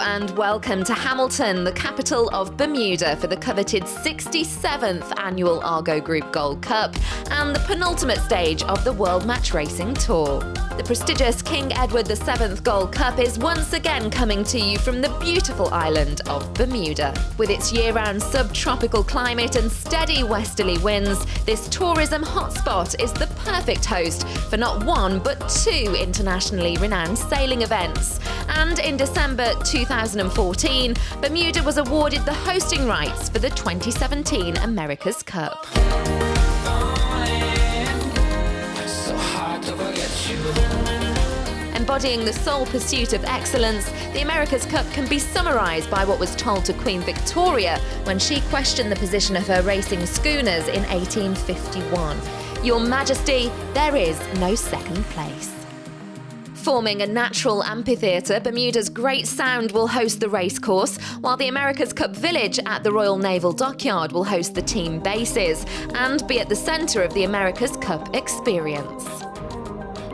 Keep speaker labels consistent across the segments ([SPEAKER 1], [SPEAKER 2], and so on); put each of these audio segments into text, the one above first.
[SPEAKER 1] and welcome to Hamilton, the capital of Bermuda, for the coveted 67th annual Argo Group Gold Cup and the penultimate stage of the World Match Racing Tour. The prestigious King Edward VII Gold Cup is once again coming to you from the beautiful island of Bermuda. With its year-round subtropical climate and steady westerly winds, this tourism hotspot is the perfect host for not one but two internationally renowned sailing events. And in December 2014, Bermuda was awarded the hosting rights for the 2017 America's Cup. Embodying the sole pursuit of excellence, the America's Cup can be summarised by what was told to Queen Victoria when she questioned the position of her racing schooners in 1851. "Your Majesty, there is no second place." Forming a natural amphitheatre, Bermuda's Great Sound will host the racecourse, while the America's Cup Village at the Royal Naval Dockyard will host the team bases and be at the centre of the America's Cup experience.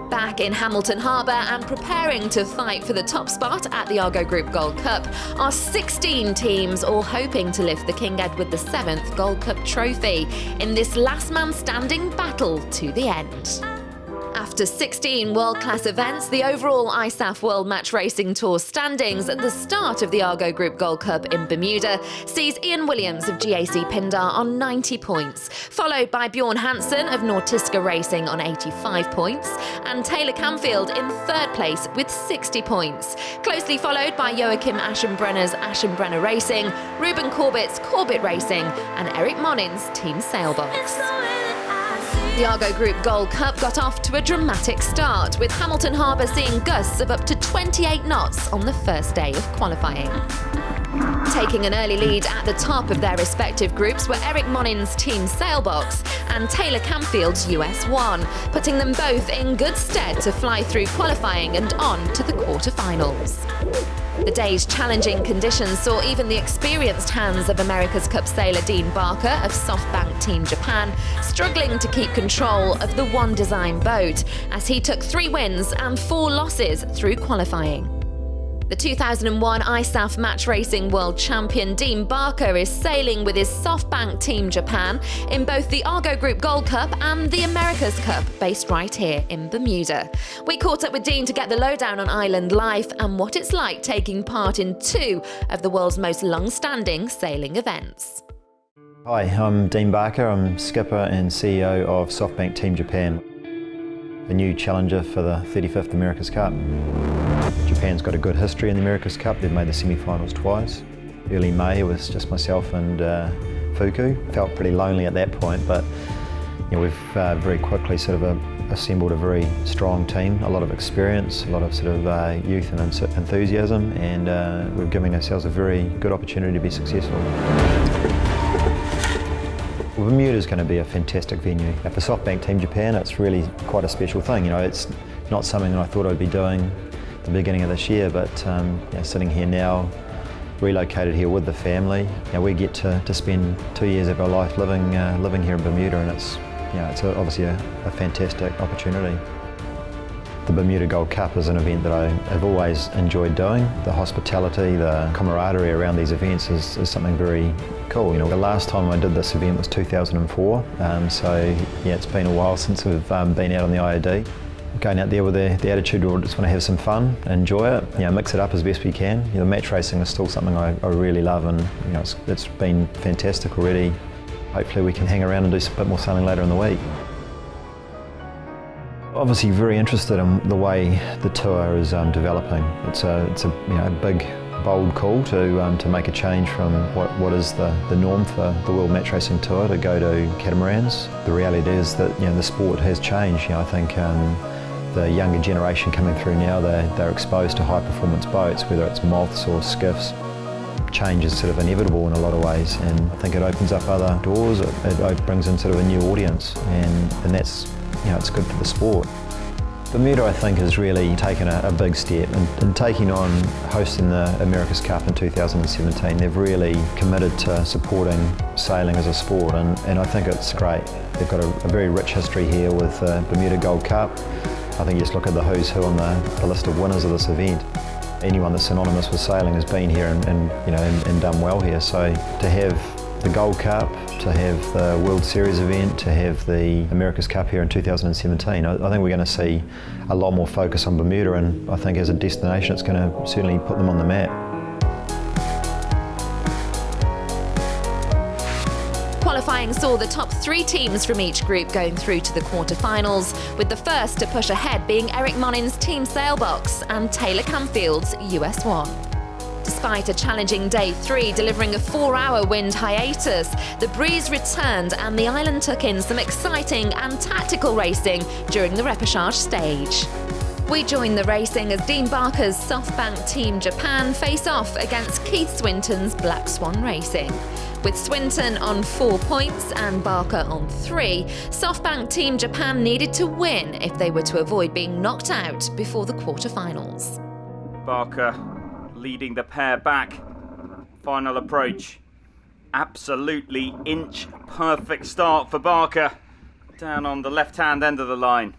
[SPEAKER 1] Back in Hamilton Harbour and preparing to fight for the top spot at the Argo Group Gold Cup are 16 teams, all hoping to lift the King Edward VII Gold Cup trophy in this last man standing battle to the end. After 16 world-class events, the overall ISAF World Match Racing Tour standings at the start of the Argo Group Gold Cup in Bermuda sees Ian Williams of GAC Pindar on 90 points, followed by Bjorn Hansen of Nortiska Racing on 85 points, and Taylor Camfield in third place with 60 points, closely followed by Joachim Aschenbrenner's Aschenbrenner Racing, Ruben Corbett's Corbett Racing, and Eric Monin's Team Sailbox. The Argo Group Gold Cup got off to a dramatic start, with Hamilton Harbour seeing gusts of up to 28 knots on the first day of qualifying. Taking an early lead at the top of their respective groups were Eric Monin's Team Sailbox and Taylor Camfield's US1, putting them both in good stead to fly through qualifying and on to the quarterfinals. The day's challenging conditions saw even the experienced hands of America's Cup sailor Dean Barker of SoftBank Team Japan struggling to keep control of the One Design boat, as he took 3 wins and 4 losses through qualifying. The 2001 ISAF Match Racing World Champion Dean Barker is sailing with his SoftBank Team Japan in both the Argo Group Gold Cup and the America's Cup, based right here in Bermuda. We caught up with Dean to get the lowdown on island life and what it's like taking part in 2 of the world's most long-standing sailing events.
[SPEAKER 2] Hi, I'm Dean Barker. I'm skipper and CEO of SoftBank Team Japan, a new challenger for the 35th America's Cup. Japan's got a good history in the America's Cup. They've made the semi-finals twice. Early May, it was just myself and Fuku. Felt pretty lonely at that point, but we've very quickly sort of assembled a very strong team, a lot of experience, a lot of sort of youth and enthusiasm, and we're giving ourselves a very good opportunity to be successful. Well, Bermuda is going to be a fantastic venue. For SoftBank Team Japan, it's really quite a special thing. It's not something that I thought I'd be doing at the beginning of this year, but sitting here now, relocated here with the family, we get to spend 2 years of our life living here in Bermuda, and it's obviously a fantastic opportunity. The Bermuda Gold Cup is an event that I've always enjoyed doing. The hospitality, the camaraderie around these events is something very cool. The last time I did this event was 2004, so it's been a while since we've been out on the IOD. Going out there with the attitude we just want to have some fun, enjoy it, mix it up as best we can. The match racing is still something I really love, and it's been fantastic already. Hopefully we can hang around and do a bit more sailing later in the week. Obviously very interested in the way the tour is developing. It's a big, bold call to make a change from what is the norm for the World Match Racing Tour, to go to catamarans. The reality is that the sport has changed. I think the younger generation coming through now, they're exposed to high performance boats, whether it's moths or skiffs. Change is sort of inevitable in a lot of ways, and I think it opens up other doors. It brings in sort of a new audience, and that's it's good for the sport. Bermuda, I think, has really taken a big step in taking on hosting the America's Cup in 2017. They've really committed to supporting sailing as a sport, and I think it's great. They've got a very rich history here with the Bermuda Gold Cup. I think you just look at the who's who on the list of winners of this event. anyone that's synonymous with sailing has been here and done well here. So to have the Gold Cup, to have the World Series event, to have the America's Cup here in 2017, I think we're going to see a lot more focus on Bermuda, and I think as a destination it's going to certainly put them on the map.
[SPEAKER 1] Qualifying saw the top 3 teams from each group going through to the quarterfinals, with the first to push ahead being Eric Monin's Team Sailbox and Taylor Campfield's US1. Despite a challenging day 3 delivering a 4-hour wind hiatus, the breeze returned and the island took in some exciting and tactical racing during the repechage stage. We join the racing as Dean Barker's SoftBank Team Japan face off against Keith Swinton's Black Swan Racing. With Swinton on 4 points and Barker on 3, SoftBank Team Japan needed to win if they were to avoid being knocked out before the quarterfinals.
[SPEAKER 3] Barker leading the pair back. Final approach. Absolutely inch-perfect start for Barker. Down on the left-hand end of the line.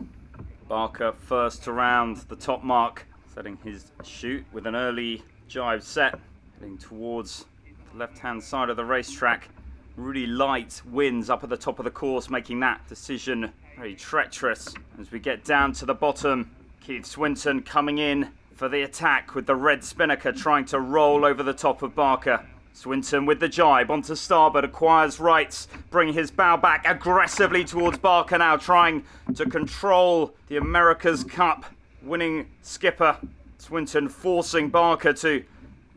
[SPEAKER 3] Barker first around the top mark, setting his chute with an early jive set, heading towards the left-hand side of the racetrack. Really light winds up at the top of the course, making that decision very treacherous. As we get down to the bottom, Keith Swinton coming in for the attack with the red spinnaker trying to roll over the top of Barker. Swinton with the jibe onto starboard, acquires rights, bring his bow back aggressively towards Barker now, trying to control the America's Cup winning skipper. Swinton forcing Barker to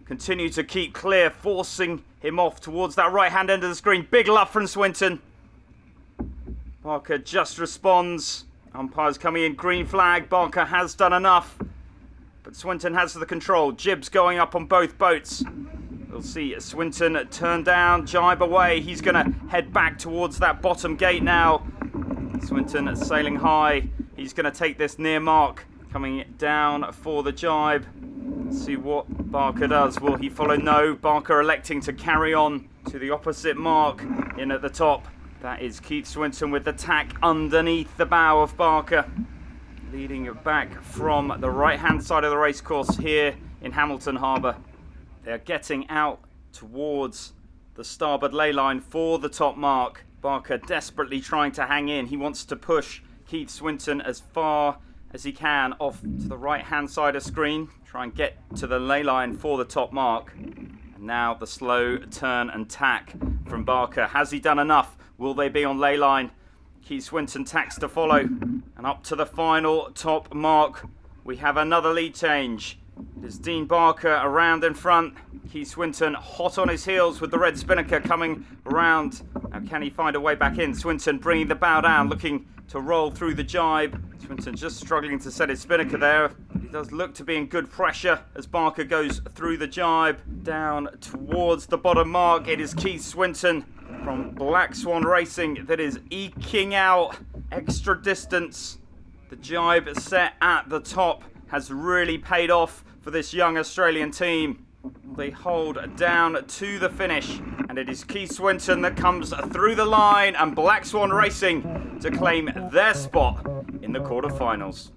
[SPEAKER 3] continue to keep clear, forcing him off towards that right-hand end of the screen. Big love from Swinton. Barker just responds. Umpires coming in, green flag. Barker has done enough, but Swinton has the control. Jibs going up on both boats. We'll see Swinton turn down, jibe away. He's going to head back towards that bottom gate now. Swinton sailing high. He's going to take this near mark. Coming down for the jibe. Let's see what Barker does. Will he follow? No. Barker electing to carry on to the opposite mark in at the top. That is Keith Swinton with the tack underneath the bow of Barker. Leading it back from the right-hand side of the racecourse here in Hamilton Harbour. They're getting out towards the starboard ley line for the top mark. Barker desperately trying to hang in. He wants to push Keith Swinton as far as he can off to the right-hand side of screen. Try and get to the ley line for the top mark. And now the slow turn and tack from Barker. Has he done enough? Will they be on ley line? Keith Swinton tacks to follow. And up to the final top mark, we have another lead change. It is Dean Barker around in front. Keith Swinton hot on his heels with the red spinnaker coming around. Now can he find a way back in? Swinton bringing the bow down, looking to roll through the jibe. Swinton just struggling to set his spinnaker there. He does look to be in good pressure as Barker goes through the jibe. Down towards the bottom mark, it is Keith Swinton from Black Swan Racing that is eking out extra distance. The jibe set at the top has really paid off for this young Australian team. They hold down to the finish, and it is Keith Swinton that comes through the line and Black Swan Racing to claim their spot in the quarterfinals.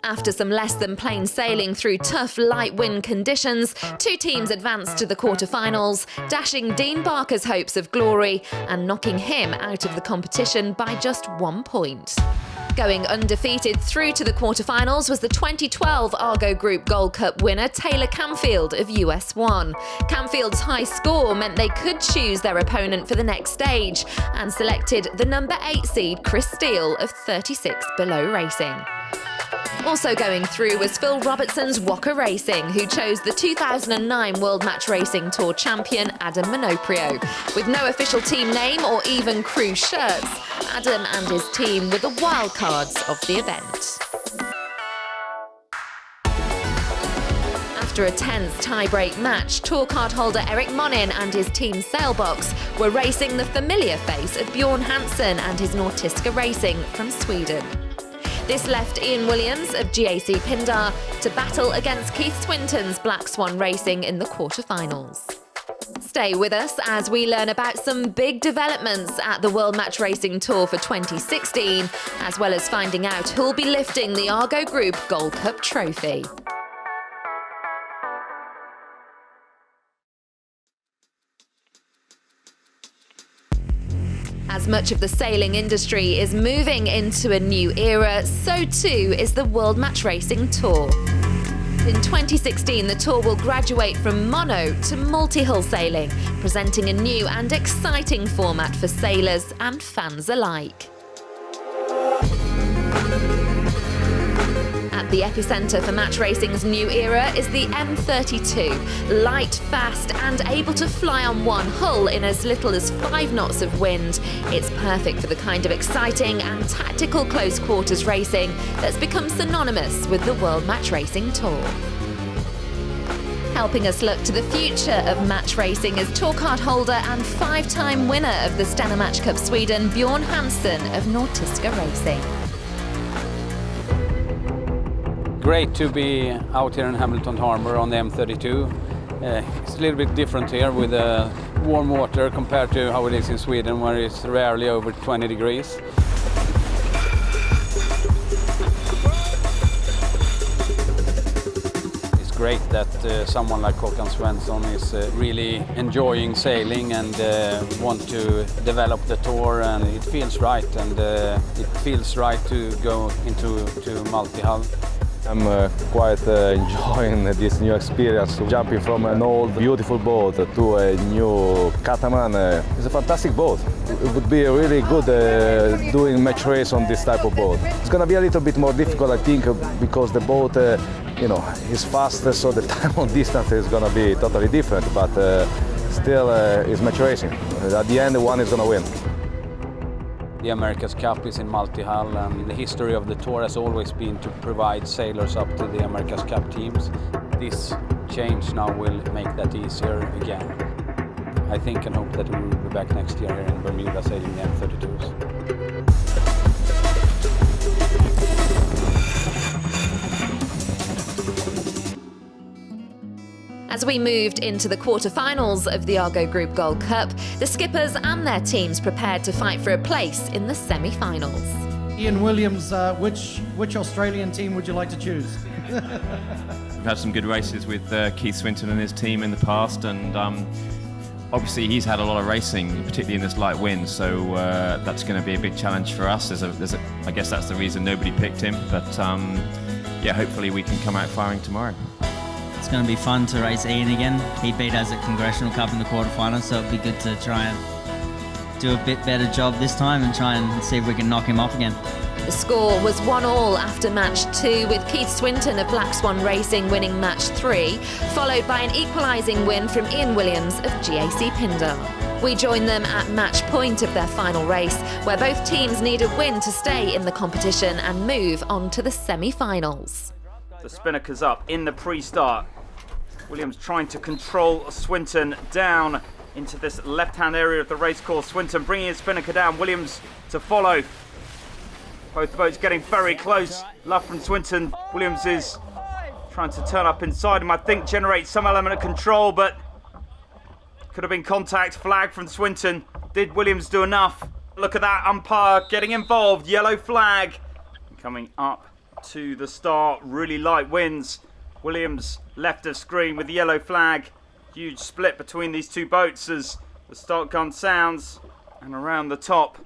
[SPEAKER 1] After some less than plain sailing through tough light wind conditions, 2 teams advanced to the quarterfinals, dashing Dean Barker's hopes of glory and knocking him out of the competition by just 1 point. Going undefeated through to the quarterfinals was the 2012 Argo Group Gold Cup winner Taylor Campfield of US1. Campfield's high score meant they could choose their opponent for the next stage and selected the number 8 seed Chris Steele of 36 Below Racing. Also going through was Phil Robertson's Walker Racing, who chose the 2009 World Match Racing Tour champion Adam Minoprio. With no official team name or even crew shirts, Adam and his team were the wild cards of the event. After a tense tie-break match, tour card holder Eric Monin and his team Sailbox were racing the familiar face of Bjorn Hansen and his Nortiska Racing from Sweden. This left Ian Williams of GAC Pindar to battle against Keith Swinton's Black Swan Racing in the quarterfinals. Stay with us as we learn about some big developments at the World Match Racing Tour for 2016, as well as finding out who'll be lifting the Argo Group Gold Cup trophy. As much of the sailing industry is moving into a new era, so too is the World Match Racing Tour. In 2016, the tour will graduate from mono to multi-hull sailing, presenting a new and exciting format for sailors and fans alike. At the epicentre for match racing's new era is the M32. Light, fast and able to fly on one hull in as little as 5 knots of wind, it's perfect for the kind of exciting and tactical close quarters racing that's become synonymous with the World Match Racing Tour. Helping us look to the future of match racing is tour card holder and 5-time winner of the Stena Match Cup Sweden, Bjorn Hansen of Nortiska Racing.
[SPEAKER 4] Great to be out here in Hamilton Harbour on the M32. It's a little bit different here with warm water compared to how it is in Sweden, where it's rarely over 20 degrees. It's great that someone like Håkan Svensson is really enjoying sailing and want to develop the tour, and it feels right, and it feels right to go into multi-hull.
[SPEAKER 5] I'm quite enjoying this new experience, jumping from an old beautiful boat to a new catamaran. It's a fantastic boat. It would be really good doing match race on this type of boat. It's going to be a little bit more difficult, I think, because the boat is faster, so the time on distance is going to be totally different, but still it's match racing. At the end, one is going to win.
[SPEAKER 4] The America's Cup is in multi-hull, and the history of the tour has always been to provide sailors up to the America's Cup teams. This change now will make that easier again. I think and hope that we will be back next year here in Bermuda sailing the M32s.
[SPEAKER 1] As we moved into the quarterfinals of the Argo Group Gold Cup, the skippers and their teams prepared to fight for a place in the semi-finals.
[SPEAKER 6] Ian Williams, which Australian team would you like to choose?
[SPEAKER 7] We've had some good races with Keith Swinton and his team in the past, and obviously he's had a lot of racing, particularly in this light wind, so that's going to be a big challenge for us. I guess that's the reason nobody picked him, but yeah, hopefully we can come out firing tomorrow.
[SPEAKER 8] It's going to be fun to race Ian again. He beat us at Congressional Cup in the quarterfinals, so it'd be good to try and do a bit better job this time and try and see if we can knock him off again.
[SPEAKER 1] The score was 1-1 after match 2, with Keith Swinton of Black Swan Racing winning match 3, followed by an equalising win from Ian Williams of GAC Pindar. We joined them at match point of their final race, where both teams need a win to stay in the competition and move on to the semi-finals.
[SPEAKER 3] The Spinnakers up in the pre-start. Williams trying to control Swinton down into this left-hand area of the racecourse. Swinton bringing his Spinnaker down. Williams to follow. Both boats getting very close. Love from Swinton. Williams is trying to turn up inside him. I think generate some element of control, but could have been contact. Flag from Swinton. Did Williams do enough? Look at that umpire getting involved. Yellow flag. Coming up to the start, really light winds. Williams left of screen with the yellow flag. Huge split between these two boats as the start gun sounds, and around the top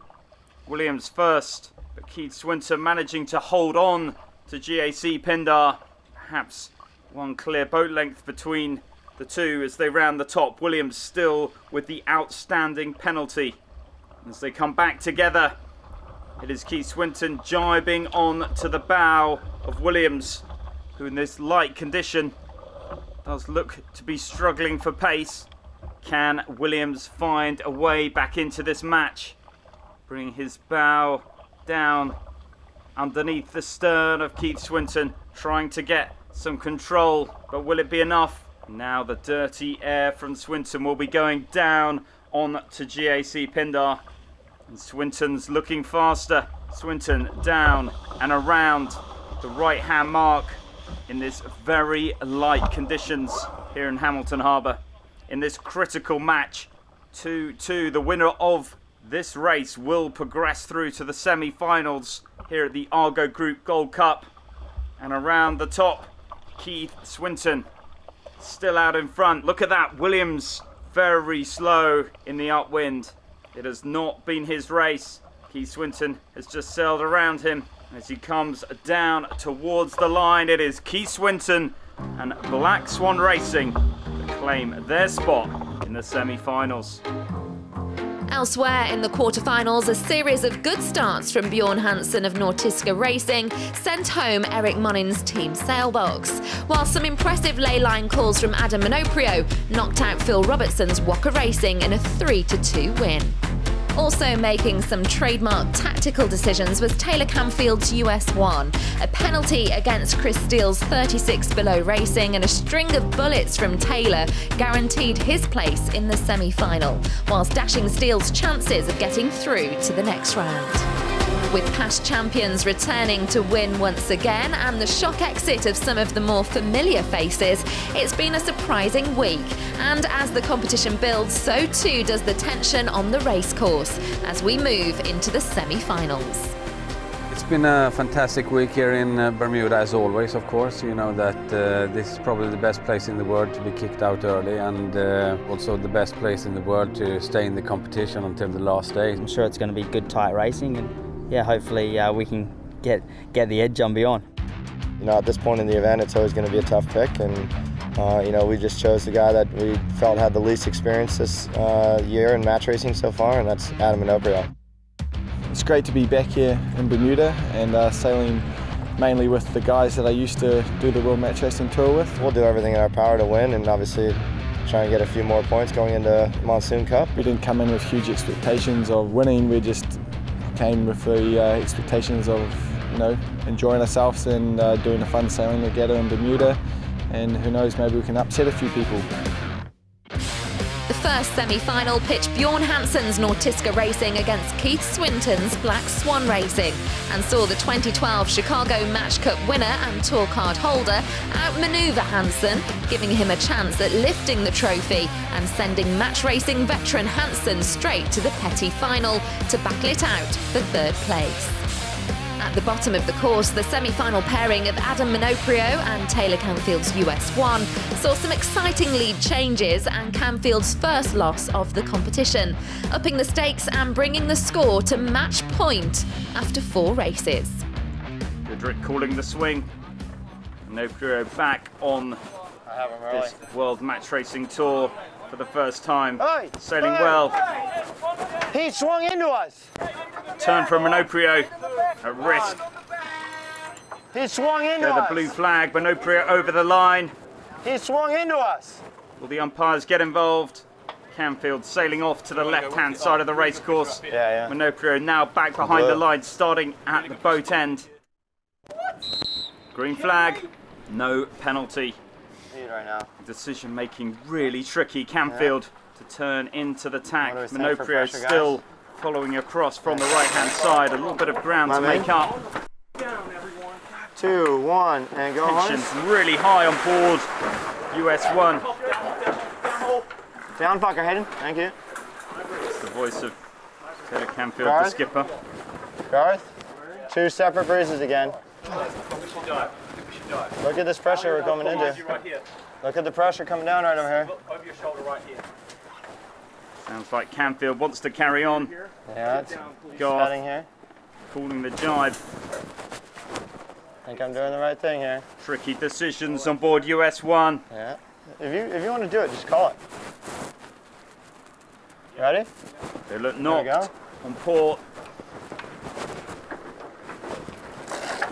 [SPEAKER 3] Williams first, but Keith Swinton managing to hold on to GAC Pindar. Perhaps one clear boat length between the two as they round the top. Williams still with the outstanding penalty. As they come back together, it is Keith Swinton jibing on to the bow of Williams, who in this light condition does look to be struggling for pace. Can Williams find a way back into this match? Bring his bow down underneath the stern of Keith Swinton, trying to get some control, but will it be enough? Now the dirty air from Swinton will be going down on to GAC Pindar. And Swinton's looking faster. Swinton down and around the right-hand mark in this very light conditions here in Hamilton Harbour. In this critical match, 2-2, the winner of this race will progress through to the semi-finals here at the Argo Group Gold Cup. And around the top, Keith Swinton still out in front. Look at that, Williams very slow in the upwind. It has not been his race. Keith Swinton has just sailed around him as he comes down towards the line. It is Keith Swinton and Black Swan Racing that claim their spot in the semi-finals.
[SPEAKER 1] Elsewhere in the quarterfinals, a series of good starts from Bjorn Hansen of Nortiska Racing sent home Eric Monin's team sailbox, while some impressive leyline calls from Adam Minoprio knocked out Phil Robertson's Walker Racing in a 3-2 win. Also making some trademark tactical decisions was Taylor Camfield's US1. A penalty against Chris Steele's 36 Below Racing and a string of bullets from Taylor guaranteed his place in the semi-final, whilst dashing Steele's chances of getting through to the next round. With past champions returning to win once again and the shock exit of some of the more familiar faces, it's been a surprising week. And as the competition builds, so too does the tension on the racecourse as we move into the semi-finals.
[SPEAKER 4] It's been a fantastic week here in Bermuda, as always, of course. You know that this is probably the best place in the world to be kicked out early, and also the best place in the world to stay in the competition until the last day.
[SPEAKER 8] I'm sure it's going to be good, tight racing, and yeah, hopefully we can get the edge on Bjorn.
[SPEAKER 9] You know, at this point in the event, it's always going to be a tough pick, and you know, we just chose the guy that we felt had the least experience this year in match racing so far, and that's Adam Minoprio.
[SPEAKER 10] It's great to be back here in Bermuda and sailing mainly with the guys that I used to do the World Match Racing Tour with.
[SPEAKER 9] We'll do everything in our power to win, and obviously try and get a few more points going into Monsoon Cup.
[SPEAKER 10] We didn't come in with huge expectations of winning. We just came with the expectations of, you know, enjoying ourselves and doing a fun sailing together in Bermuda, and who knows, maybe we can upset a few people.
[SPEAKER 1] The first semi-final pitched Bjorn Hansen's Nortiska Racing against Keith Swinton's Black Swan Racing and saw the 2012 Chicago Match Cup winner and tour card holder outmaneuver Hansen, giving him a chance at lifting the trophy and sending match racing veteran Hansen straight to the Petit Final to battle it out for third place. At the bottom of the course, the semi-final pairing of Adam Minoprio and Taylor Camfield's US1 saw some exciting lead changes and Camfield's first loss of the competition, upping the stakes and bringing the score to match point after 4 races.
[SPEAKER 3] Goodrick calling the swing. Minoprio back on this World Match Racing Tour for the first time, sailing well.
[SPEAKER 9] He swung into us.
[SPEAKER 3] Turn from Minoprio at risk.
[SPEAKER 9] He swung into
[SPEAKER 3] There's the blue flag. Minoprio over the line.
[SPEAKER 9] He swung into us.
[SPEAKER 3] Will the umpires get involved? Camfield sailing off to the left-hand side of the racecourse. Minoprio now back behind the line, starting at the boat end. Green flag, no penalty.
[SPEAKER 9] Right now.
[SPEAKER 3] Decision making really tricky. Camfield to turn into the tack.
[SPEAKER 9] What do we think for
[SPEAKER 3] Minoprio
[SPEAKER 9] pressure,
[SPEAKER 3] still
[SPEAKER 9] guys?
[SPEAKER 3] following across from the right-hand side. A little bit of ground to make up.
[SPEAKER 9] 2, 1, and go
[SPEAKER 3] Tension's
[SPEAKER 9] home.
[SPEAKER 3] really high on board. US1.
[SPEAKER 9] Down, fucker, Hayden. Thank you.
[SPEAKER 3] It's the voice of Taylor Camfield,
[SPEAKER 9] Garth?
[SPEAKER 3] the skipper.
[SPEAKER 9] Garth, 2 separate breezes again. Look at this pressure we're coming into. Look at the pressure coming down right over here.
[SPEAKER 11] Over your shoulder right here.
[SPEAKER 3] Sounds like Camfield wants to carry on.
[SPEAKER 9] Yeah, it's
[SPEAKER 3] Garth
[SPEAKER 9] setting here.
[SPEAKER 3] calling the jibe.
[SPEAKER 9] I think I'm doing the right thing here.
[SPEAKER 3] Tricky decisions on board US1.
[SPEAKER 9] Yeah. If you want to do it, just call it. Ready?
[SPEAKER 3] They look
[SPEAKER 9] There we go.
[SPEAKER 3] knocked on port.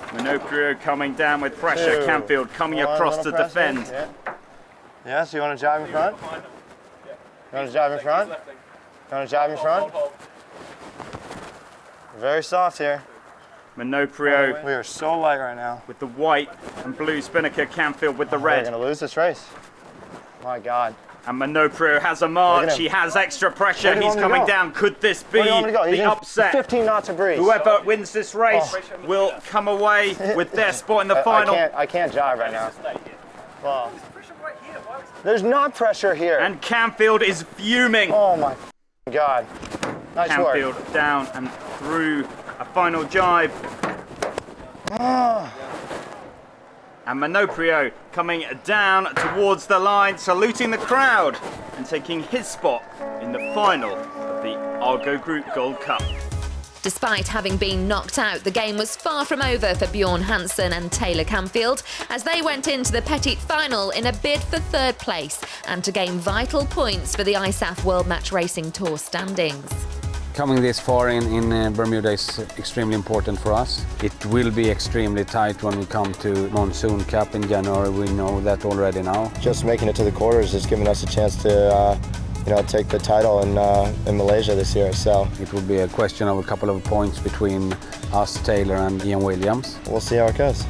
[SPEAKER 3] Minoprio coming down with pressure.
[SPEAKER 9] 2,
[SPEAKER 3] Camfield coming
[SPEAKER 9] 1,
[SPEAKER 3] across to
[SPEAKER 9] little pressure.
[SPEAKER 3] defend.
[SPEAKER 9] Yeah. Yeah, so you want to jibe in front? You want to jibe in front? You want to jibe in front? Very soft here.
[SPEAKER 3] Minoprio
[SPEAKER 9] We are so light right now.
[SPEAKER 3] with the white and blue spinnaker. Camfield with the
[SPEAKER 9] We're
[SPEAKER 3] red.
[SPEAKER 9] going to lose this race. My God.
[SPEAKER 3] And Minoprio has a
[SPEAKER 9] Look
[SPEAKER 3] march.
[SPEAKER 9] at him.
[SPEAKER 3] He has extra pressure.
[SPEAKER 9] Where do you
[SPEAKER 3] He's
[SPEAKER 9] want me to
[SPEAKER 3] coming
[SPEAKER 9] go?
[SPEAKER 3] down. Could this be
[SPEAKER 9] Where do you want me to go? He's
[SPEAKER 3] the
[SPEAKER 9] in
[SPEAKER 3] upset?
[SPEAKER 9] 15 knots of breeze.
[SPEAKER 3] Whoever wins this race will come away with their spot in the final.
[SPEAKER 9] I can't jibe right now. Wow. There's not pressure here.
[SPEAKER 3] And Camfield is fuming.
[SPEAKER 9] Oh my God. Nice work.
[SPEAKER 3] Camfield down and through a final jibe. And Minoprio coming down towards the line, saluting the crowd and taking his spot in the final of the Argo Group Gold Cup.
[SPEAKER 1] Despite having been knocked out, the game was far from over for Bjorn Hansen and Taylor Camfield as they went into the petite final in a bid for third place and to gain vital points for the ISAF World Match Racing Tour standings.
[SPEAKER 4] Coming this far in Bermuda is extremely important for us. It will be extremely tight when we come to Monsoon Cup in January. We know that already now.
[SPEAKER 9] Just making it to the quarters is giving us a chance to take the title in Malaysia this year. So
[SPEAKER 4] it will be a question of a couple of points between us, Taylor and Ian Williams.
[SPEAKER 9] We'll see how it goes.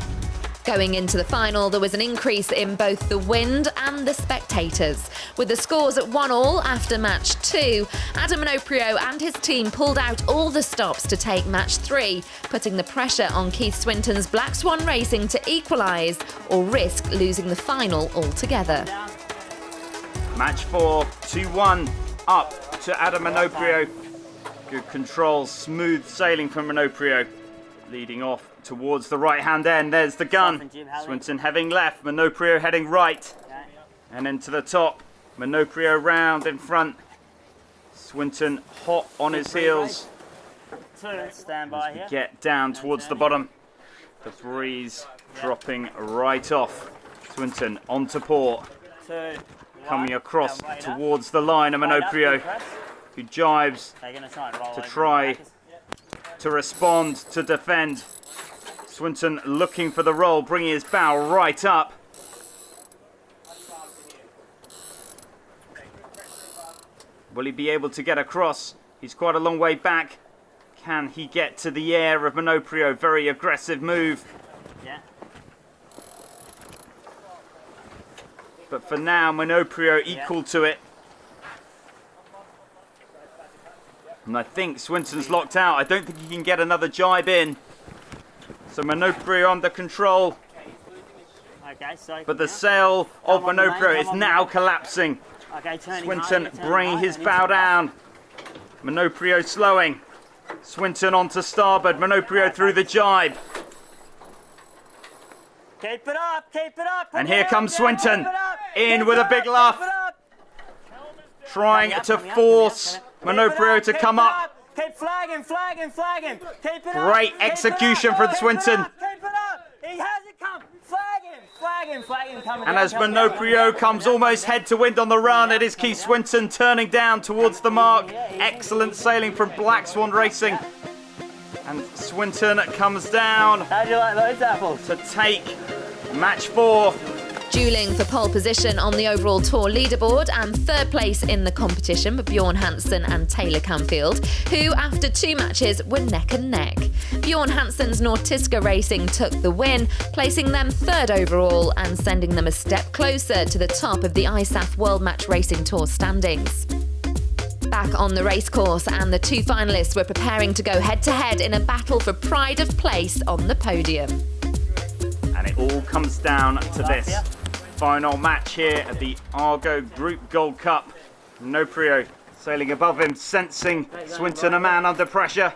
[SPEAKER 1] Going into the final, there was an increase in both the wind and the spectators. With the scores at 1-1 after match 2, Adam Minoprio and his team pulled out all the stops to take match 3, putting the pressure on Keith Swinton's Black Swan Racing to equalise or risk losing the final altogether.
[SPEAKER 3] Match 4, 2-1, up to Adam Minoprio. Good control, smooth sailing from Minoprio. Leading off towards the right-hand end, there's the gun. Swinton heading left, Minoprio heading right. And into the top, Minoprio round in front. Swinton hot on his heels.
[SPEAKER 11] Stand by here.
[SPEAKER 3] Get down towards the bottom. The breeze dropping right off. Swinton onto port. Coming across towards the line of Minoprio, who jives to try to respond, to defend. Swinton looking for the roll, bringing his bow right up. Will he be able to get across? He's quite a long way back. Can he get to the air of Minoprio? Very aggressive move. But for now, Minoprio equal to it. And I think Swinton's locked out. I don't think he can get another jibe in. So Minoprio under control. But the sail of Minoprio is now collapsing. Swinton bringing his bow down. Minoprio slowing. Swinton onto starboard. Minoprio through the jibe.
[SPEAKER 11] Keep it up, keep it up.
[SPEAKER 3] And here comes Swinton, in with a big luff. Trying to force Minoprio to come up.
[SPEAKER 11] Keep flagging, flagging, flagging. Keep it up.
[SPEAKER 3] Great execution from Swinton.
[SPEAKER 11] Keep it up. He has it come. Flagging, flagging, flagging. Coming
[SPEAKER 3] And
[SPEAKER 11] down,
[SPEAKER 3] as Minoprio comes almost head to wind on the run, it is Keith Swinton turning down towards the mark. Excellent sailing from Black Swan Racing. And Swinton comes down.
[SPEAKER 11] How do you like those apples?
[SPEAKER 3] To take match 4.
[SPEAKER 1] Dueling for pole position on the overall tour leaderboard and third place in the competition were Bjorn Hansen and Taylor Camfield, who after 2 matches were neck and neck. Bjorn Hansen's Nortiska Racing took the win, placing them 3rd overall and sending them a step closer to the top of the ISAF World Match Racing Tour standings. Back on the racecourse, and the 2 finalists were preparing to go head-to-head in a battle for pride of place on the podium.
[SPEAKER 3] And it all comes down to this final match here at the Argo Group Gold Cup. Minoprio sailing above him, sensing Swinton a man under pressure.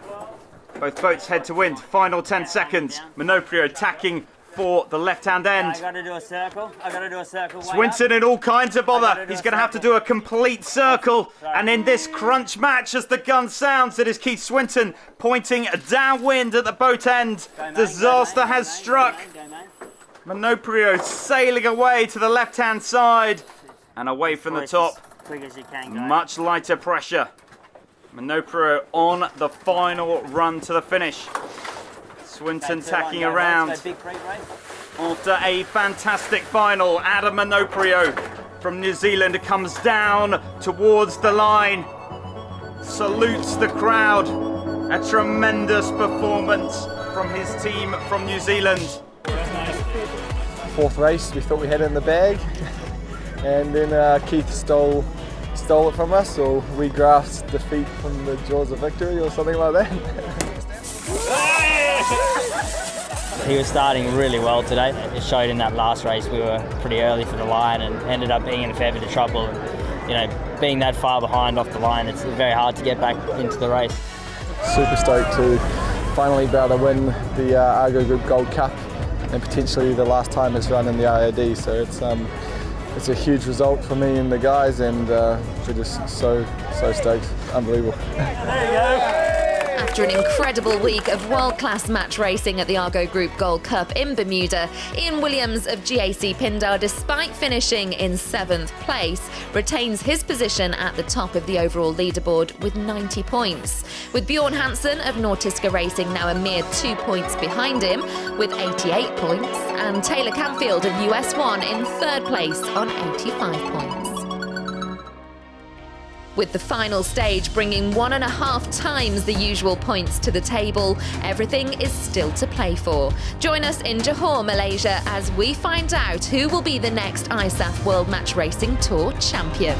[SPEAKER 3] Both boats head to wind, final 10 seconds. Minoprio attacking for the left-hand end.
[SPEAKER 11] I gotta do a circle. I gotta do a circle.
[SPEAKER 3] Swinton in all kinds of bother. He's going to have to do a complete circle. And in this crunch match, as the gun sounds, it is Keith Swinton pointing downwind at the boat end. Disaster has struck. Minoprio sailing away to the left-hand side and away from the top. Much lighter pressure. Minoprio on the final run to the finish. Swinton tacking around. After a fantastic final, Adam Minoprio from New Zealand comes down towards the line. Salutes the crowd. A tremendous performance from his team from New Zealand.
[SPEAKER 10] 4th race, we thought we had it in the bag, and then Keith stole it from us, or we grasped defeat from the jaws of victory, or something like that.
[SPEAKER 12] He was starting really well today. It showed in that last race we were pretty early for the line and ended up being in a fair bit of trouble. And, being that far behind off the line, it's very hard to get back into the race.
[SPEAKER 10] Super stoked to finally be able to win the Argo Group Gold Cup, and potentially the last time it's run in the IOD. So it's it's a huge result for me and the guys, and we're just so stoked. Unbelievable.
[SPEAKER 1] After an incredible week of world-class match racing at the Argo Group Gold Cup in Bermuda, Ian Williams of GAC Pindar, despite finishing in 7th place, retains his position at the top of the overall leaderboard with 90 points. With Bjorn Hansen of Nortiska Racing now a mere 2 points behind him with 88 points, and Taylor Canfield of US1 in 3rd place on 85 points. With the final stage bringing 1.5 times the usual points to the table, everything is still to play for. Join us in Johor, Malaysia, as we find out who will be the next ISAF World Match Racing Tour champion.